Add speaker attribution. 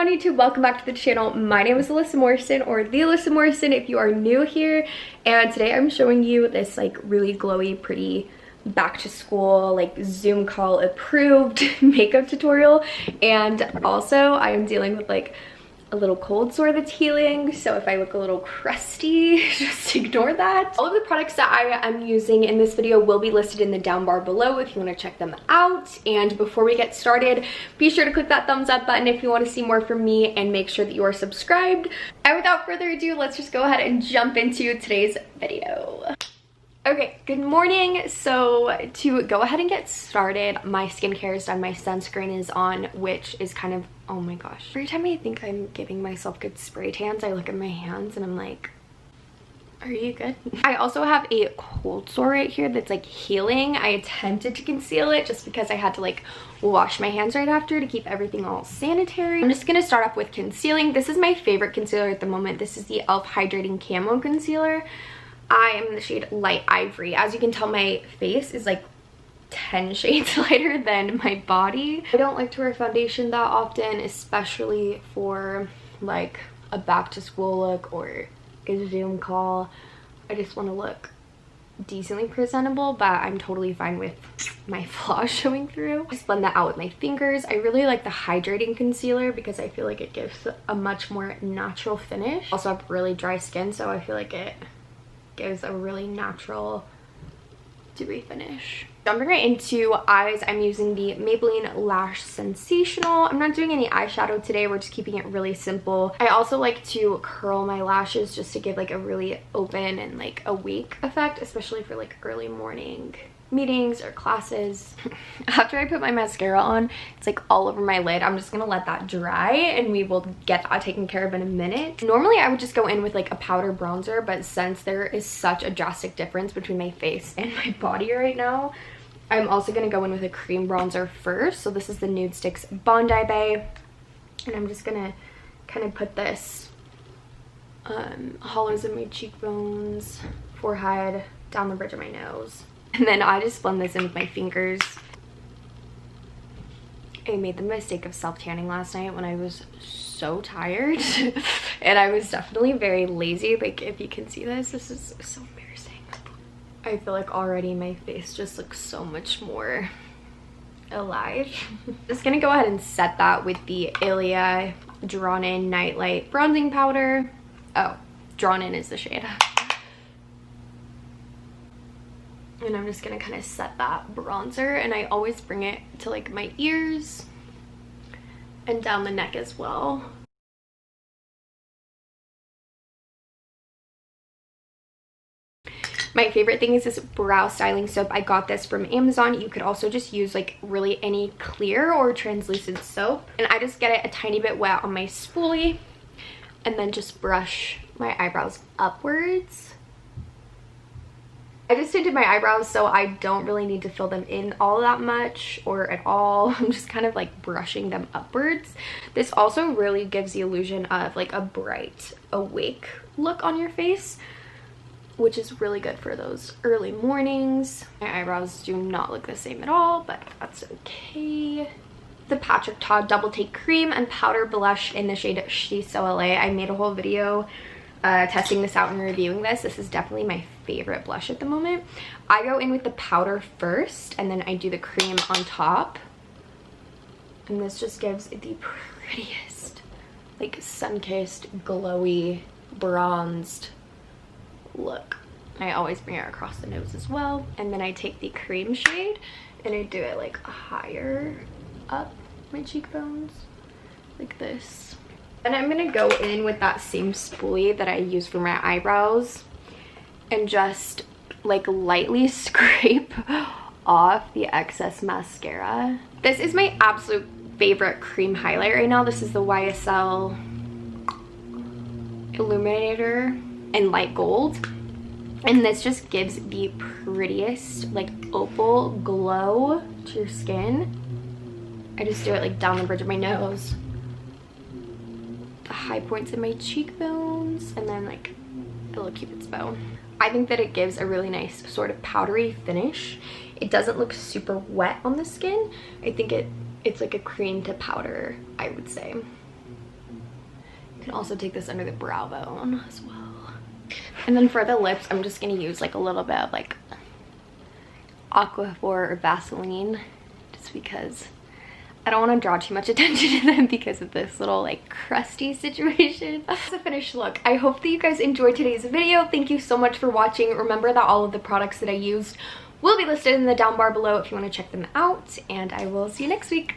Speaker 1: on YouTube? Welcome back to the channel. My name is Alyssa Morrison, or the Alyssa Morrison if you are new here, and today I'm showing you this like really glowy, pretty back to school, like Zoom call approved makeup tutorial. And also I am dealing with like a little cold sore that's healing, so if I look a little crusty, just ignore that. All of the products that I am using in this video will be listed in the down bar below if you want to check them out. And before we get started, be sure to click that thumbs up button if you want to see more from me, and make sure that you are subscribed. And without further ado, let's just go ahead and jump into today's video. Okay, good morning. So to go ahead and get started, my skincare is done, my sunscreen is on, which is kind of, oh my gosh. Every time I think I'm giving myself good spray tans, I look at my hands and I'm like, are you good? I also have a cold sore right here that's like healing. I attempted to conceal it just because I had to like wash my hands right after to keep everything all sanitary. I'm just gonna start off with concealing. This is my favorite concealer at the moment. This is the e.l.f. Hydrating Camo Concealer. I am in the shade Light Ivory. As you can tell, my face is like 10 shades lighter than my body. I don't like to wear foundation that often, especially for like a back to school look or a Zoom call. I just want to look decently presentable, but I'm totally fine with my flaws showing through. Just blend that out with my fingers. I really like the hydrating concealer because I feel like it gives a much more natural finish. Also, I have really dry skin, so I feel like it gives a really natural dewy finish. Jumping right into eyes, I'm using the Maybelline Lash Sensational. I'm not doing any eyeshadow today. We're just keeping it really simple. I also like to curl my lashes just to give like a really open and like awake effect, especially for like early morning meetings or classes. After I put my mascara on, it's like all over my lid. I'm just gonna let that dry and we will get that taken care of in a minute. Normally I would just go in with like a powder bronzer, but since there is such a drastic difference between my face and my body right now, I'm also gonna go in with a cream bronzer first. So this is the Nudestix Bondi Bay, and I'm just gonna kind of put this hollows of my cheekbones, forehead, down the bridge of my nose. And then I just blend this in with my fingers. I made the mistake of self-tanning last night when I was so tired. And I was definitely very lazy. Like, if you can see this is so embarrassing. I feel like already my face just looks so much more alive. Just gonna go ahead and set that with the Ilia Drawn In Nightlight Bronzing Powder. Oh, Drawn In is the shade. And I'm just gonna kind of set that bronzer, and I always bring it to like my ears and down the neck as well. My favorite thing is this brow styling soap. I got this from Amazon. You could also just use like really any clear or translucent soap. And I just get it a tiny bit wet on my spoolie and then just brush my eyebrows upwards. I just tinted my eyebrows, so I don't really need to fill them in all that much or at all. I'm just kind of like brushing them upwards. This also really gives the illusion of like a bright, awake look on your face, which is really good for those early mornings. My eyebrows do not look the same at all, but that's okay. The Patrick Ta Double Take Cream and Powder Blush in the shade She's So LA. I made a whole video testing this out and reviewing this. This is definitely my favorite blush at the moment. I go in with the powder first and then I do the cream on top, and this just gives the prettiest like sun-kissed, glowy, bronzed look. I always bring it across the nose as well, and then I take the cream shade and I do it like higher up my cheekbones like this. And I'm gonna go in with that same spoolie that I use for my eyebrows and just like lightly scrape off the excess mascara. This is my absolute favorite cream highlight right now. This is the YSL Illuminator in light gold. And this just gives the prettiest like opal glow to your skin. I just do it like down the bridge of my nose, the high points of my cheekbones, and then like a little cupid's bow. I think that it gives a really nice sort of powdery finish. It doesn't look super wet on the skin. I think it's like a cream to powder, I would say. You can also take this under the brow bone as well. And then for the lips, I'm just gonna use like a little bit of like Aquaphor or Vaseline, just because I don't want to draw too much attention to them because of this little like crusty situation. That's the finished look. I hope that you guys enjoyed today's video. Thank you so much for watching. Remember that all of the products that I used will be listed in the down bar below if you want to check them out, and I will see you next week.